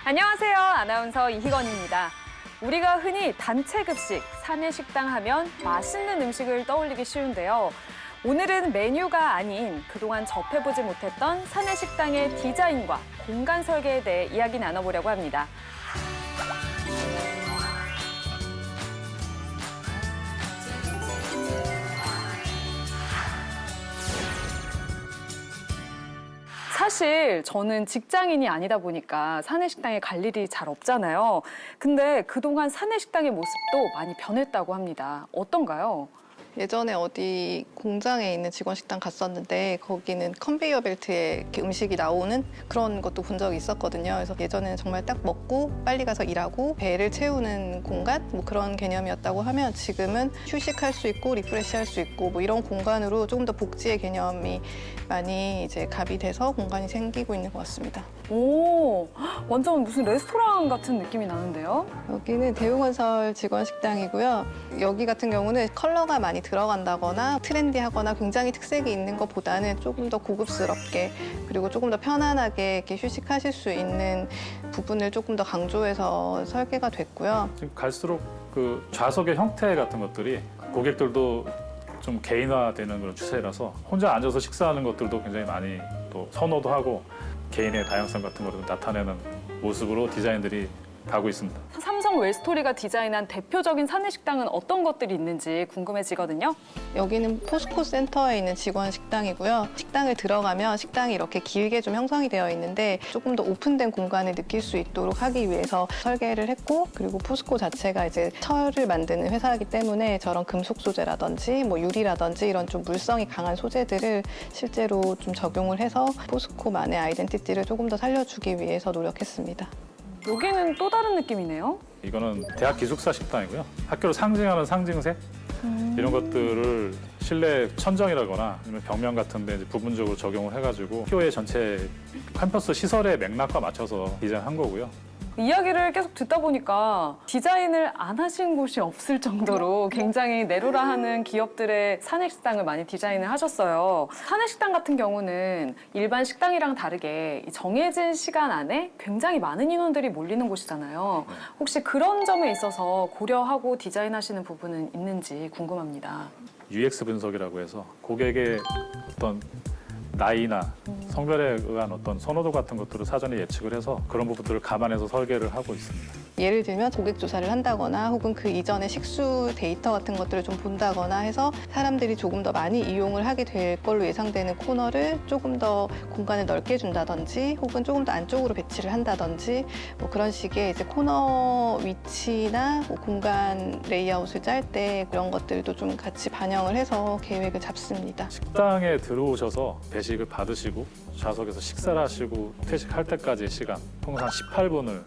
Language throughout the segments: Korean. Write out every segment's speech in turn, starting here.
안녕하세요. 아나운서 이희건입니다. 우리가 흔히 단체 급식, 사내 식당 하면 맛있는 음식을 떠올리기 쉬운데요. 오늘은 메뉴가 아닌 그동안 접해보지 못했던 사내 식당의 디자인과 공간 설계에 대해 이야기 나눠보려고 합니다. 사실 저는 직장인이 아니다 보니까 사내식당에 갈 일이 잘 없잖아요. 근데 그동안 사내식당의 모습도 많이 변했다고 합니다. 어떤가요? 예전에 어디 공장에 있는 직원 식당 갔었는데 거기는 컨베이어 벨트에 이렇게 음식이 나오는 그런 것도 본 적이 있었거든요. 그래서 예전에는 정말 딱 먹고 빨리 가서 일하고 배를 채우는 공간 뭐 그런 개념이었다고 하면 지금은 휴식할 수 있고 리프레시할 수 있고 뭐 이런 공간으로 조금 더 복지의 개념이 많이 이제 가미돼서 공간이 생기고 있는 것 같습니다. 오, 완전 무슨 레스토랑 같은 느낌이 나는데요? 여기는 대우건설 직원 식당이고요. 여기 같은 경우는 컬러가 많이 들어간다거나 트렌디하거나 굉장히 특색이 있는 것보다는 조금 더 고급스럽게 그리고 조금 더 편안하게 이렇게 휴식하실 수 있는 부분을 조금 더 강조해서 설계가 됐고요. 지금 갈수록 그 좌석의 형태 같은 것들이 고객들도 좀 개인화되는 그런 추세라서 혼자 앉아서 식사하는 것들도 굉장히 많이 또 선호도 하고 개인의 다양성 같은 거를 나타내는 모습으로 디자인들이 가고 있습니다. 삼성 웰스토리가 디자인한 대표적인 사내식당은 어떤 것들이 있는지 궁금해지거든요. 여기는 포스코 센터에 있는 직원 식당이고요. 식당을 들어가면 식당이 이렇게 길게 좀 형성이 되어 있는데 조금 더 오픈된 공간을 느낄 수 있도록 하기 위해서 설계를 했고 그리고 포스코 자체가 이제 철을 만드는 회사이기 때문에 저런 금속 소재라든지 뭐 유리라든지 이런 좀 물성이 강한 소재들을 실제로 좀 적용을 해서 포스코만의 아이덴티티를 조금 더 살려주기 위해서 노력했습니다. 여기는 또 다른 느낌이네요. 이거는 대학 기숙사 식당이고요. 학교를 상징하는 상징색 이런 것들을 실내 천정이라거나 아니면 벽면 같은 데 이제 부분적으로 적용을 해가지고 학교의 전체 캠퍼스 시설의 맥락과 맞춰서 디자인한 거고요. 이야기를 계속 듣다 보니까 디자인을 안 하신 곳이 없을 정도로 굉장히 내로라하는 기업들의 사내식당을 많이 디자인을 하셨어요. 사내식당 같은 경우는 일반 식당이랑 다르게 정해진 시간 안에 굉장히 많은 인원들이 몰리는 곳이잖아요. 혹시 그런 점에 있어서 고려하고 디자인하시는 부분은 있는지 궁금합니다. UX 분석이라고 해서 고객의 어떤 나이나 성별에 의한 어떤 선호도 같은 것들을 사전에 예측을 해서 그런 부분들을 감안해서 설계를 하고 있습니다. 예를 들면 고객 조사를 한다거나 혹은 그 이전에 식수 데이터 같은 것들을 좀 본다거나 해서 사람들이 조금 더 많이 이용을 하게 될 걸로 예상되는 코너를 조금 더 공간을 넓게 준다든지 혹은 조금 더 안쪽으로 배치를 한다든지 뭐 그런 식의 이제 코너 위치나 뭐 공간 레이아웃을 짤 때 그런 것들도 좀 같이 반영을 해서 계획을 잡습니다. 식당에 들어오셔서 배식을 받으시고 좌석에서 식사를 하시고 퇴식할 때까지의 시간 총 한 18분을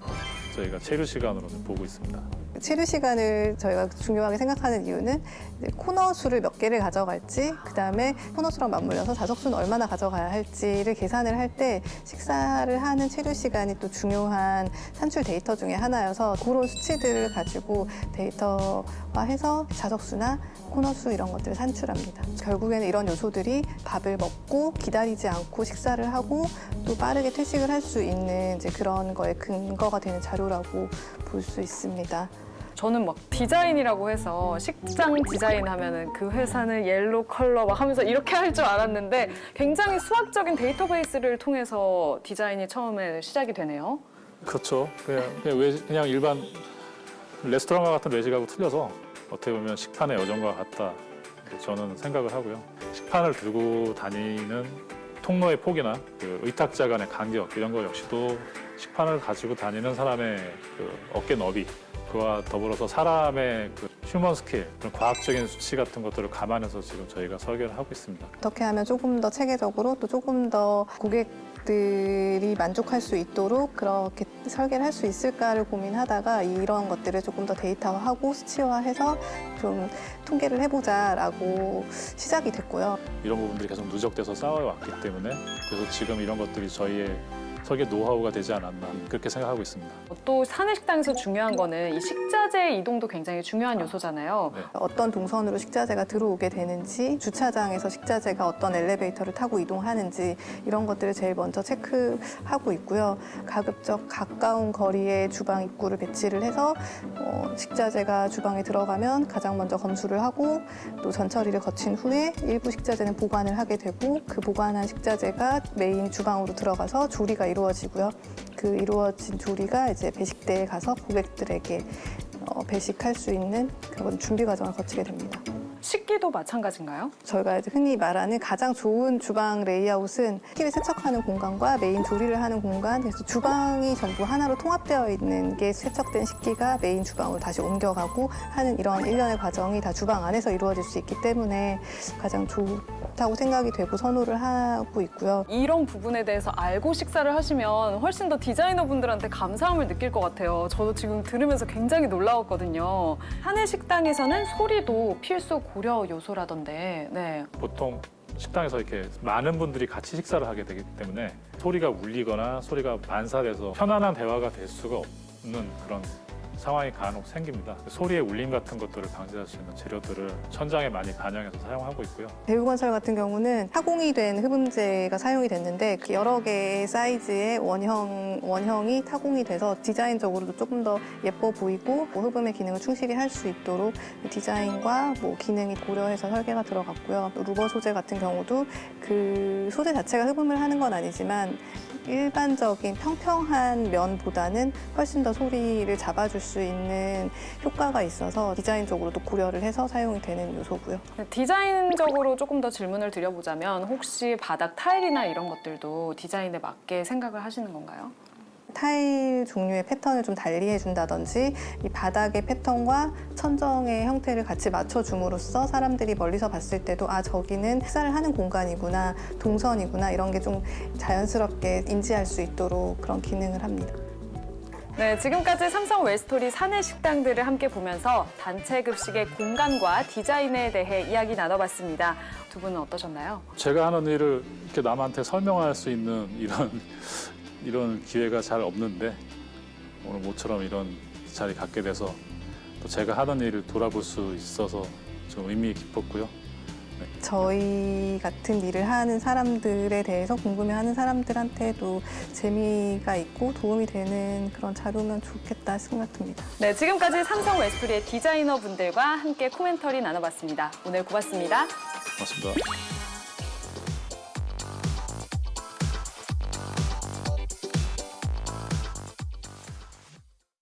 저희가 체류 시간으로 보고 있습니다. 체류 시간을 저희가 중요하게 생각하는 이유는 이제 코너 수를 몇 개를 가져갈지 그다음에 코너 수랑 맞물려서 좌석 수는 얼마나 가져가야 할지를 계산을 할 때 식사를 하는 체류 시간이 또 중요한 산출 데이터 중에 하나여서 그런 수치들을 가지고 데이터화해서 좌석 수나 코너 수 이런 것들을 산출합니다. 결국에는 이런 요소들이 밥을 먹고 기다리지 않고 식사를 하고 또 빠르게 퇴식을 할 수 있는 이제 그런 거에 근거가 되는 자료라고 볼 수 있습니다. 저는 막 디자인이라고 해서 식장 디자인 하면은 그 회사는 옐로우 컬러 막 하면서 이렇게 할 줄 알았는데 굉장히 수학적인 데이터베이스를 통해서 디자인이 처음에 시작이 되네요. 그렇죠. 그냥 일반 레스토랑과 같은 외식하고 틀려서 어떻게 보면 식판의 여정과 같다. 저는 생각을 하고요. 식판을 들고 다니는 통로의 폭이나 그 의탁자 간의 간격 이런 거 역시도 식판을 가지고 다니는 사람의 그 어깨 너비 그와 더불어서 사람의 그 휴먼 스케일 그런 과학적인 수치 같은 것들을 감안해서 지금 저희가 설계를 하고 있습니다. 어떻게 하면 조금 더 체계적으로 또 조금 더 고객들이 만족할 수 있도록 그렇게 설계를 할 수 있을까를 고민하다가 이런 것들을 조금 더 데이터화하고 수치화해서 좀 통계를 해보자라고 시작이 됐고요. 이런 부분들이 계속 누적돼서 쌓여왔기 때문에 그래서 지금 이런 것들이 저희의 석의 노하우가 되지 않았나 그렇게 생각하고 있습니다. 또 사내식당에서 중요한 거는 이 식자재 이동도 굉장히 중요한 요소잖아요. 네. 어떤 동선으로 식자재가 들어오게 되는지, 주차장에서 식자재가 어떤 엘리베이터를 타고 이동하는지 이런 것들을 제일 먼저 체크하고 있고요. 가급적 가까운 거리에 주방 입구를 배치를 해서 식자재가 주방에 들어가면 가장 먼저 검수를 하고 또 전처리를 거친 후에 일부 식자재는 보관을 하게 되고 그 보관한 식자재가 메인 주방으로 들어가서 조리가 이루어지고요. 그 이루어진 조리가 이제 배식대에 가서 고객들에게 배식할 수 있는 그런 준비 과정을 거치게 됩니다. 식기도 마찬가지인가요? 저희가 이제 흔히 말하는 가장 좋은 주방 레이아웃은 식기를 세척하는 공간과 메인 조리를 하는 공간, 그래서 주방이 전부 하나로 통합되어 있는 게 세척된 식기가 메인 주방으로 다시 옮겨가고 하는 이런 일련의 과정이 다 주방 안에서 이루어질 수 있기 때문에 가장 좋다고 생각이 되고 선호를 하고 있고요. 이런 부분에 대해서 알고 식사를 하시면 훨씬 더 디자이너분들한테 감사함을 느낄 것 같아요. 저도 지금 들으면서 굉장히 놀라웠거든요. 사내식당에서는 소리도 필수 고려 요소라던데. 네. 보통 식당에서 이렇게 많은 분들이 같이 식사를 하게 되기 때문에 소리가 울리거나 소리가 반사돼서 편안한 대화가 될 수가 없는 그런 상황이 간혹 생깁니다. 소리의 울림 같은 것들을 방지할 수 있는 재료들을 천장에 많이 반영해서 사용하고 있고요. 대우건설 같은 경우는 타공이 된 흡음재가 사용이 됐는데 여러 개의 사이즈의 원형이 타공이 돼서 디자인적으로도 조금 더 예뻐 보이고 흡음의 기능을 충실히 할 수 있도록 디자인과 기능이 고려해서 설계가 들어갔고요. 또 루버 소재 같은 경우도 그 소재 자체가 흡음을 하는 건 아니지만 일반적인 평평한 면보다는 훨씬 더 소리를 잡아줄 수 있는 효과가 있어서 디자인적으로도 고려를 해서 사용이 되는 요소고요. 디자인적으로 조금 더 질문을 드려보자면 혹시 바닥 타일이나 이런 것들도 디자인에 맞게 생각을 하시는 건가요? 타일 종류의 패턴을 좀 달리 해준다든지 이 바닥의 패턴과 천정의 형태를 같이 맞춰줌으로써 사람들이 멀리서 봤을 때도 아 저기는 식사를 하는 공간이구나, 동선이구나 이런 게 좀 자연스럽게 인지할 수 있도록 그런 기능을 합니다. 네, 지금까지 삼성 웰스토리 사내 식당들을 함께 보면서 단체 급식의 공간과 디자인에 대해 이야기 나눠봤습니다. 두 분은 어떠셨나요? 제가 하는 일을 이렇게 남한테 설명할 수 있는 이런 기회가 잘 없는데 오늘 모처럼 이런 자리 갖게 돼서 또 제가 하는 일을 돌아볼 수 있어서 좀 의미 깊었고요. 저희 같은 일을 하는 사람들에 대해서 궁금해하는 사람들한테도 재미가 있고 도움이 되는 그런 자료면 좋겠다 생각합니다. 네, 지금까지 삼성 웰스토리의 디자이너 분들과 함께 코멘터리 나눠봤습니다. 오늘 고맙습니다. 고맙습니다.